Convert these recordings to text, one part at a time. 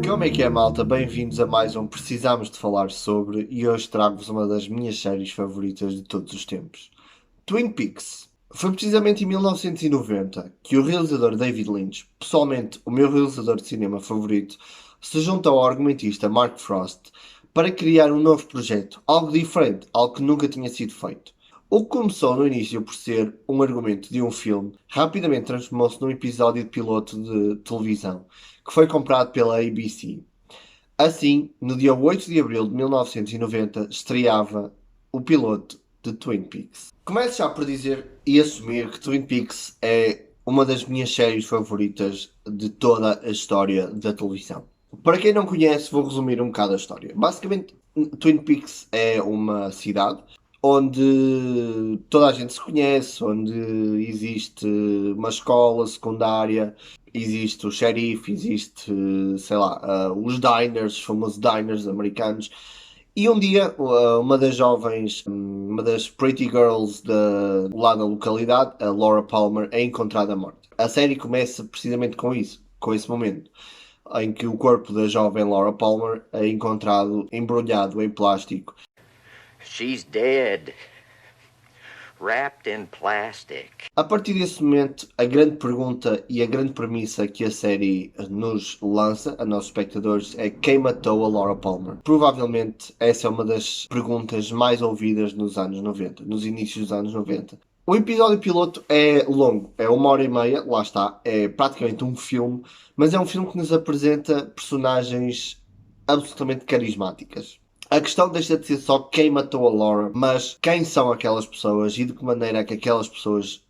Como é que é, malta? Bem-vindos a mais um Precisamos de Falar Sobre e hoje trago-vos uma das minhas séries favoritas de todos os tempos. Twin Peaks. Foi precisamente em 1990 que o realizador David Lynch, pessoalmente o meu realizador de cinema favorito, se juntou ao argumentista Mark Frost para criar um novo projeto, algo diferente, algo que nunca tinha sido feito. O que começou no início por ser um argumento de um filme, rapidamente transformou-se num episódio de piloto de televisão, que foi comprado pela ABC. Assim, no dia 8 de abril de 1990, estreava o piloto de Twin Peaks. Começo já por dizer e assumir que Twin Peaks é uma das minhas séries favoritas de toda a história da televisão. Para quem não conhece, vou resumir um bocado a história. Basicamente, Twin Peaks é uma cidade onde toda a gente se conhece, onde existe uma escola secundária, existe o xerife, existe, sei lá, os diners, os famosos diners americanos. E um dia, uma das jovens, uma das pretty girls lá da localidade, a Laura Palmer, é encontrada morta. A série começa precisamente com isso, com esse momento, em que o corpo da jovem Laura Palmer é encontrado embrulhado em plástico. She's dead. Wrapped in plastic. A partir desse momento, a grande pergunta e a grande premissa que a série nos lança, a nossos espectadores, é quem matou a Laura Palmer. Provavelmente essa é uma das perguntas mais ouvidas nos anos 90, nos inícios dos anos 90. O episódio piloto é longo, é 1 hora e meia, lá está, é praticamente um filme, mas é um filme que nos apresenta personagens absolutamente carismáticas. A questão deixa de ser só quem matou a Laura, mas quem são aquelas pessoas e de que maneira é que aquelas pessoas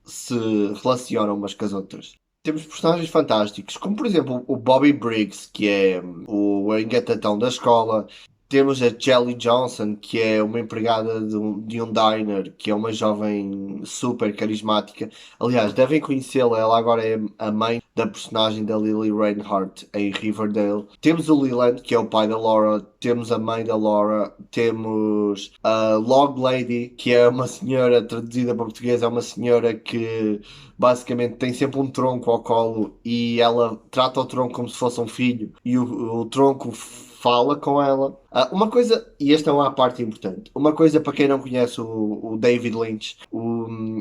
se relacionam umas com as outras. Temos personagens fantásticos, como por exemplo o Bobby Briggs, que é o engatatão da escola. Temos a Jelly Johnson, que é uma empregada de um diner, que é uma jovem super carismática. Aliás, devem conhecê-la, ela agora é a mãe da personagem da Lily Reinhardt em Riverdale. Temos o Leland, que é o pai da Laura. Temos a mãe da Laura. Temos a Log Lady, que é uma senhora, traduzida para português, é uma senhora que basicamente tem sempre um tronco ao colo e ela trata o tronco como se fosse um filho e o tronco fala com ela. Uma coisa, e esta é uma parte importante, uma coisa para quem não conhece o David Lynch,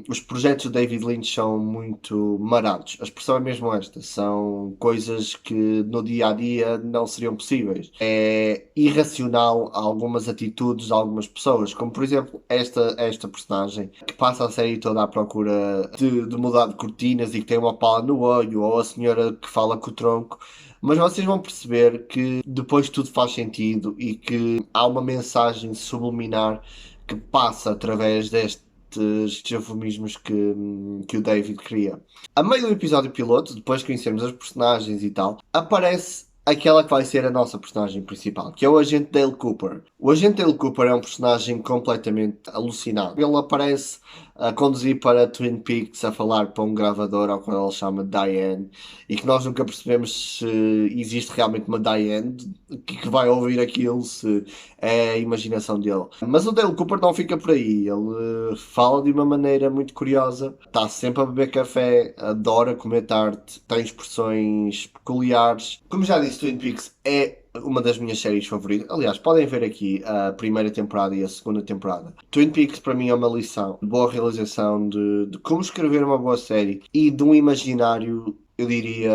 os projetos do David Lynch são muito marados. A expressão é mesmo esta, são coisas que no dia a dia não seriam possíveis. É irracional algumas atitudes de algumas pessoas, como por exemplo esta personagem que passa a série toda à procura de mudar de cortinas e que tem uma pala no olho, ou a senhora que fala com o tronco. Mas vocês vão perceber que depois tudo faz sentido e que há uma mensagem subliminar que passa através destes eufemismos que o David cria. A meio do episódio piloto, depois de conhecermos as personagens e tal, aparece aquela que vai ser a nossa personagem principal, que é o Agente Dale Cooper. O Agente Dale Cooper é um personagem completamente alucinado. Ele aparece a conduzir para Twin Peaks a falar para um gravador ao qual ele chama Diane e que nós nunca percebemos se existe realmente uma Diane que vai ouvir aquilo, se é a imaginação dele. Mas o Dale Cooper não fica por aí. Ele fala de uma maneira muito curiosa, está sempre a beber café, adora comer tarte, tem expressões peculiares. Como já disse, Twin Peaks é uma das minhas séries favoritas. Aliás, podem ver aqui a primeira temporada e a segunda temporada. Twin Peaks para mim é uma lição de boa realização, de como escrever uma boa série e de um imaginário, eu diria,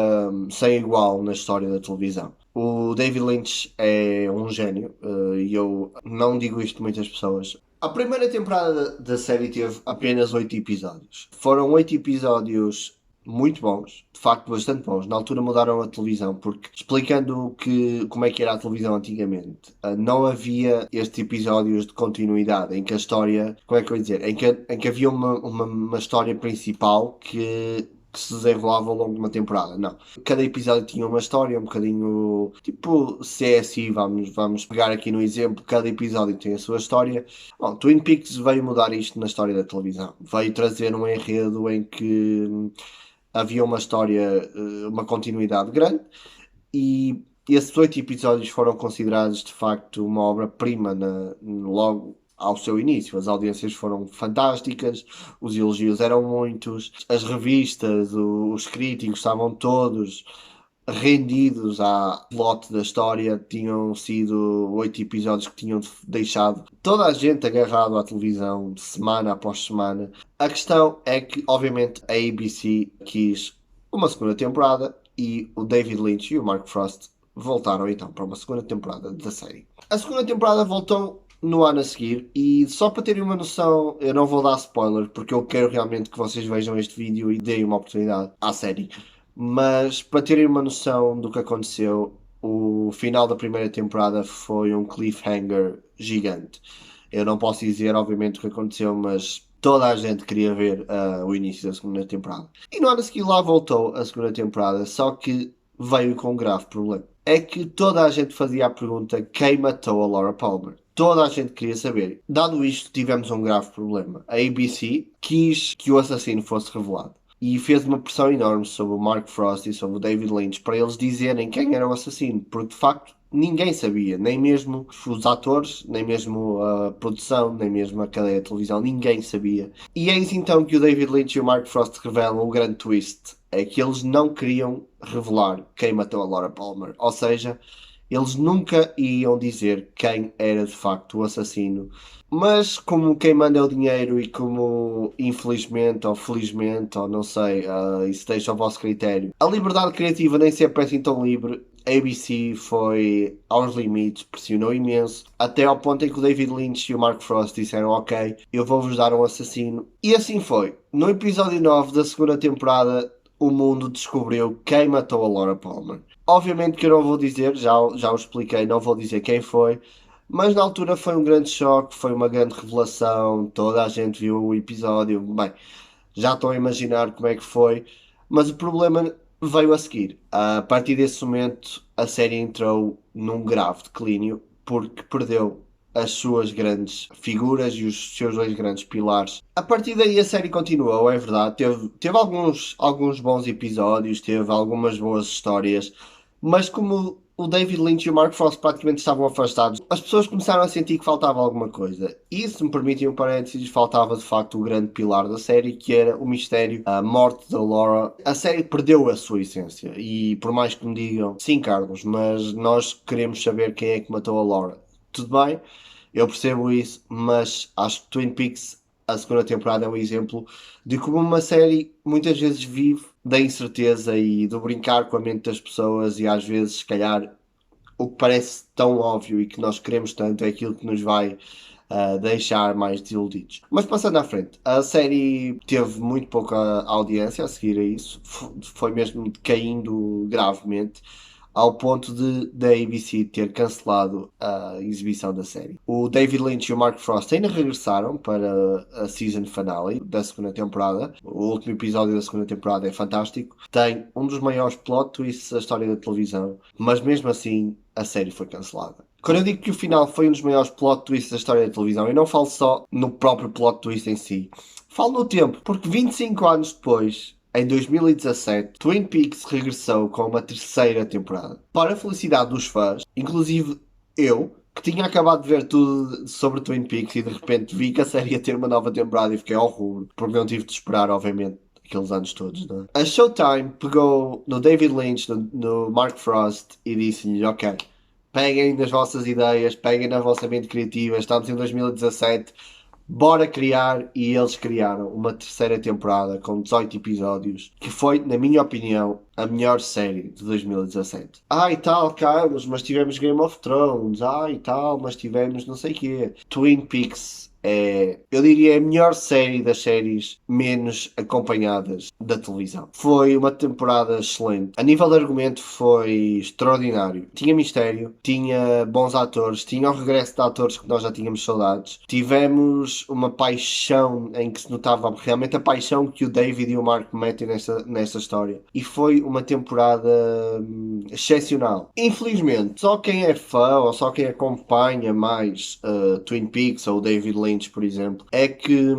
sem igual na história da televisão. O David Lynch é um gênio e eu não digo isto de muitas pessoas. A primeira temporada da série teve apenas 8 episódios. Foram 8 episódios muito bons, de facto bastante bons. Na altura mudaram a televisão, porque explicando como é que era a televisão antigamente, não havia estes episódios de continuidade, em que a história, como é que eu ia dizer, em que havia uma história principal que se desenrolava ao longo de uma temporada. Não. Cada episódio tinha uma história um bocadinho tipo CSI, vamos pegar aqui no exemplo, cada episódio tem a sua história. Bom, Twin Peaks veio mudar isto na história da televisão. Veio trazer um enredo em que havia uma história, uma continuidade grande e esses 8 episódios foram considerados de facto uma obra-prima logo ao seu início. As audiências foram fantásticas, os elogios eram muitos, as revistas, os críticos estavam todos rendidos à plot da história. Tinham sido 8 episódios que tinham deixado toda a gente agarrado à televisão semana após semana. A questão é que, obviamente, a ABC quis uma segunda temporada e o David Lynch e o Mark Frost voltaram então para uma segunda temporada da série. A segunda temporada voltou no ano a seguir e só para terem uma noção, eu não vou dar spoiler porque eu quero realmente que vocês vejam este vídeo e deem uma oportunidade à série. Mas para terem uma noção do que aconteceu, o final da primeira temporada foi um cliffhanger gigante. Eu não posso dizer, obviamente, o que aconteceu, mas toda a gente queria ver o início da segunda temporada. E no ano a seguir lá voltou a segunda temporada, só que veio com um grave problema. É que toda a gente fazia a pergunta: quem matou a Laura Palmer? Toda a gente queria saber. Dado isto, tivemos um grave problema. A ABC quis que o assassino fosse revelado e fez uma pressão enorme sobre o Mark Frost e sobre o David Lynch para eles dizerem quem era o assassino, porque de facto ninguém sabia, nem mesmo os atores, nem mesmo a produção, nem mesmo a cadeia de televisão, ninguém sabia. E eis então que o David Lynch e o Mark Frost revelam o grande twist, é que eles não queriam revelar quem matou a Laura Palmer, ou seja, eles nunca iam dizer quem era de facto o assassino. Mas como quem manda é o dinheiro e como infelizmente ou felizmente, ou não sei, isso deixa ao vosso critério, a liberdade criativa nem sempre é assim tão livre. A ABC foi aos limites, pressionou imenso, até ao ponto em que o David Lynch e o Mark Frost disseram: ok, eu vou-vos dar um assassino. E assim foi. No episódio 9 da segunda temporada, o mundo descobriu quem matou a Laura Palmer. Obviamente que eu não vou dizer, já o expliquei, não vou dizer quem foi, mas na altura foi um grande choque, foi uma grande revelação, toda a gente viu o episódio, bem, já estão a imaginar como é que foi, mas o problema veio a seguir. A partir desse momento, a série entrou num grave declínio, porque perdeu as suas grandes figuras e os seus dois grandes pilares. A partir daí a série continuou, é verdade, teve alguns bons episódios, teve algumas boas histórias, mas como o David Lynch e o Mark Frost praticamente estavam afastados, as pessoas começaram a sentir que faltava alguma coisa. E, se me permitem um parênteses, faltava de facto o grande pilar da série, que era o mistério, a morte da Laura. A série perdeu a sua essência. E por mais que me digam, sim, Carlos, mas nós queremos saber quem é que matou a Laura. Tudo bem, eu percebo isso, mas acho que Twin Peaks, a segunda temporada, é um exemplo de como uma série muitas vezes vive da incerteza e do brincar com a mente das pessoas, e às vezes, se calhar, o que parece tão óbvio e que nós queremos tanto é aquilo que nos vai deixar mais desiludidos. Mas passando à frente, a série teve muito pouca audiência a seguir a isso, foi mesmo caindo gravemente, ao ponto da ABC ter cancelado a exibição da série. O David Lynch e o Mark Frost ainda regressaram para a season finale da segunda temporada. O último episódio da segunda temporada é fantástico. Tem um dos maiores plot twists da história da televisão, mas mesmo assim a série foi cancelada. Quando eu digo que o final foi um dos maiores plot twists da história da televisão, eu não falo só no próprio plot twist em si. Falo no tempo, porque 25 anos depois, em 2017, Twin Peaks regressou com uma terceira temporada. Para a felicidade dos fãs, inclusive eu, que tinha acabado de ver tudo sobre Twin Peaks e de repente vi que a série ia ter uma nova temporada e fiquei ao rubro, porque não tive de esperar, obviamente, aqueles anos todos, não é? A Showtime pegou no David Lynch, no Mark Frost e disse-lhe: ok, peguem nas vossas ideias, peguem na vossa mente criativa, estamos em 2017, bora criar. E eles criaram uma terceira temporada com 18 episódios, que foi, na minha opinião, a melhor série de 2017. E tal, Carlos, mas tivemos Game of Thrones. E tal, mas tivemos não sei o quê. Twin Peaks é, eu diria, a melhor série das séries menos acompanhadas da televisão. Foi uma temporada excelente. A nível de argumento foi extraordinário. Tinha mistério, tinha bons atores, tinha o regresso de atores que nós já tínhamos saudades. Tivemos uma paixão em que se notava realmente a paixão que o David e o Mark metem nesta história. E foi uma temporada excepcional. Infelizmente, só quem é fã ou só quem acompanha mais Twin Peaks ou David Lynch, por exemplo, é que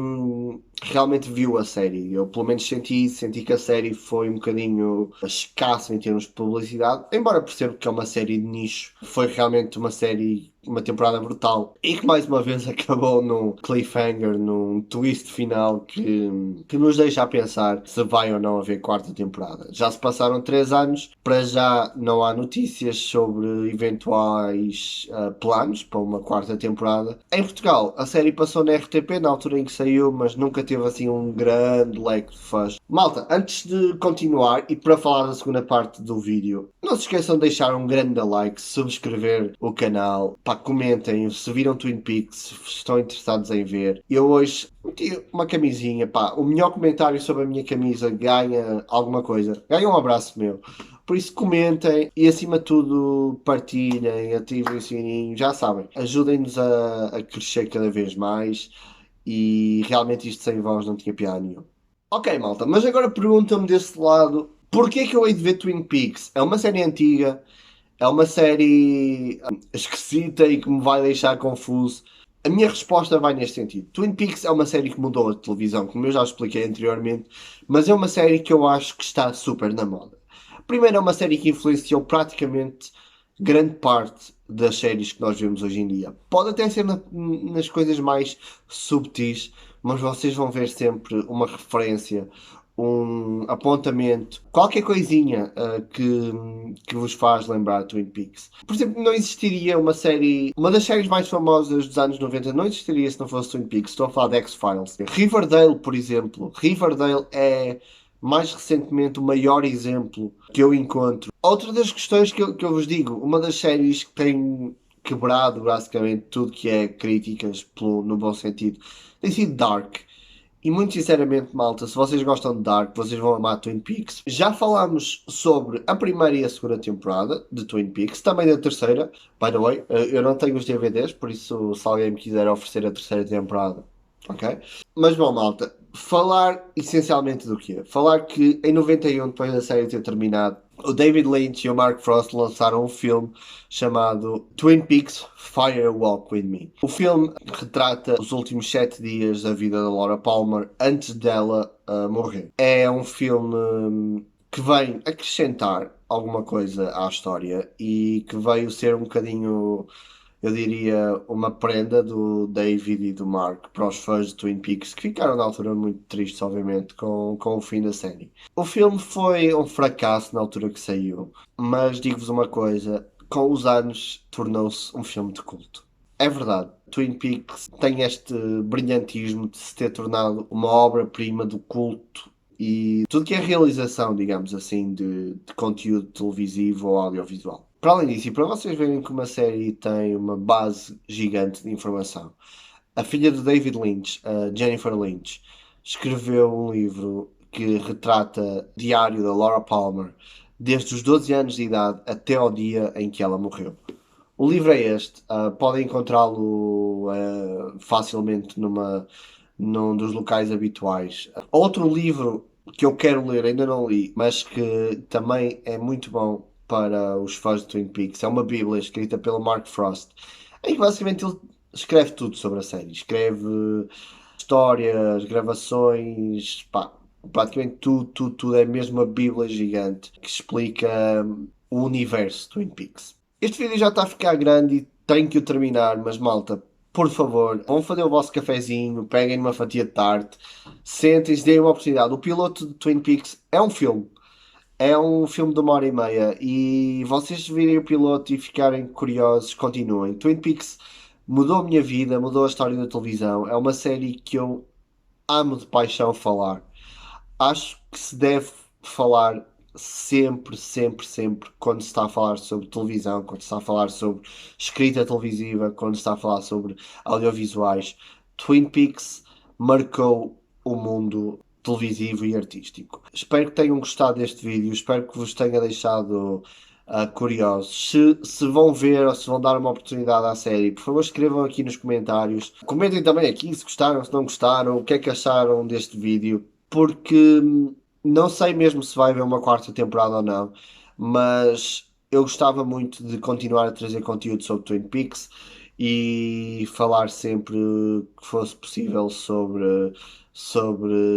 realmente viu a série. Eu pelo menos senti que a série foi um bocadinho escassa em termos de publicidade, embora perceba que é uma série de nicho, foi realmente uma série, uma temporada brutal e que mais uma vez acabou num cliffhanger, num twist final que nos deixa a pensar se vai ou não haver quarta temporada. Já se passaram 3 anos, para já não há notícias sobre eventuais planos para uma quarta temporada. Em Portugal, a série passou na RTP na altura em que saiu, mas nunca teve assim um grande leque de fãs. Malta, antes de continuar e para falar da segunda parte do vídeo, não se esqueçam de deixar um grande like, subscrever o canal, pá, comentem se viram Twin Peaks, se estão interessados em ver. Eu hoje meti uma camisinha, pá, o melhor comentário sobre a minha camisa ganha alguma coisa, ganha um abraço meu. Por isso comentem e acima de tudo partilhem, ativem o sininho, já sabem, ajudem-nos a crescer cada vez mais e realmente isto sem vós não tinha piada nenhuma. Ok, malta, mas agora perguntam-me desse lado, porquê que eu hei de ver Twin Peaks? É uma série antiga, é uma série esquisita e que me vai deixar confuso. A minha resposta vai neste sentido. Twin Peaks é uma série que mudou a televisão, como eu já expliquei anteriormente, mas é uma série que eu acho que está super na moda. Primeiro, é uma série que influenciou praticamente grande parte das séries que nós vemos hoje em dia. Pode até ser nas coisas mais subtis, mas vocês vão ver sempre uma referência, um apontamento, qualquer coisinha que vos faz lembrar Twin Peaks. Por exemplo, não existiria uma série, uma das séries mais famosas dos anos 90 não existiria se não fosse Twin Peaks. Estou a falar de X-Files. Riverdale, por exemplo. Riverdale é mais recentemente o maior exemplo que eu encontro. Outra das questões que eu vos digo, uma das séries que tem quebrado basicamente tudo que é críticas no bom sentido, tem sido Dark. E muito sinceramente, malta, se vocês gostam de Dark, vocês vão amar Twin Peaks. Já falámos sobre a primeira e a segunda temporada de Twin Peaks, também da terceira. By the way, eu não tenho os DVDs, por isso se alguém me quiser oferecer a terceira temporada, ok? Mas bom, malta, falar essencialmente do quê? Falar que em 91, depois da série ter terminado, o David Lynch e o Mark Frost lançaram um filme chamado Twin Peaks Fire Walk With Me. O filme retrata os últimos 7 dias da vida da Laura Palmer antes dela morrer. É um filme que vem acrescentar alguma coisa à história e que veio ser um bocadinho, eu diria, uma prenda do David e do Mark para os fãs de Twin Peaks, que ficaram na altura muito tristes, obviamente, com o fim da série. O filme foi um fracasso na altura que saiu, mas digo-vos uma coisa, com os anos tornou-se um filme de culto. É verdade, Twin Peaks tem este brilhantismo de se ter tornado uma obra-prima do culto e tudo que é realização, digamos assim, de conteúdo televisivo ou audiovisual. Para além disso, e para vocês verem que uma série tem uma base gigante de informação, a filha de David Lynch, a Jennifer Lynch, escreveu um livro que retrata o diário da Laura Palmer desde os 12 anos de idade até ao dia em que ela morreu. O livro é este, podem encontrá-lo facilmente num dos locais habituais. Outro livro que eu quero ler, ainda não li, mas que também é muito bom para os fãs de Twin Peaks, é uma bíblia escrita pelo Mark Frost, em que basicamente ele escreve tudo sobre a série. Escreve histórias, gravações, pá, praticamente tudo é mesmo uma bíblia gigante que explica o universo Twin Peaks. Este vídeo já está a ficar grande e tenho que o terminar, mas malta, por favor, vão fazer o vosso cafezinho, peguem uma fatia de tarte, sentem-se, deem uma oportunidade. O piloto de Twin Peaks é um filme. É um filme de 1 hora e meia e vocês virem o piloto e ficarem curiosos, continuem. Twin Peaks mudou a minha vida, mudou a história da televisão. É uma série que eu amo de paixão falar. Acho que se deve falar sempre, sempre, sempre quando se está a falar sobre televisão, quando se está a falar sobre escrita televisiva, quando se está a falar sobre audiovisuais. Twin Peaks marcou o mundo televisivo e artístico. Espero que tenham gostado deste vídeo, espero que vos tenha deixado curiosos. Se vão ver ou se vão dar uma oportunidade à série, por favor escrevam aqui nos comentários. Comentem também aqui se gostaram, se não gostaram, o que é que acharam deste vídeo, porque não sei mesmo se vai haver uma quarta temporada ou não, mas eu gostava muito de continuar a trazer conteúdo sobre Twin Peaks e falar sempre que fosse possível sobre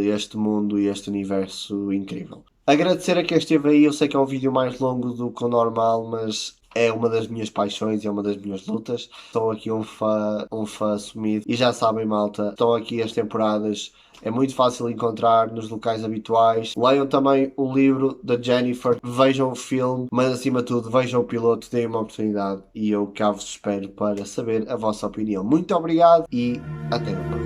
este mundo e este universo incrível. Agradecer a quem esteve aí, eu sei que é um vídeo mais longo do que o normal, mas é uma das minhas paixões e é uma das minhas lutas. Estou aqui um fã assumido e já sabem, malta, estão aqui as temporadas. É muito fácil encontrar nos locais habituais. Leiam também o livro da Jennifer, vejam o filme, mas acima de tudo vejam o piloto, deem uma oportunidade e eu cá vos espero para saber a vossa opinião. Muito obrigado e até a próxima.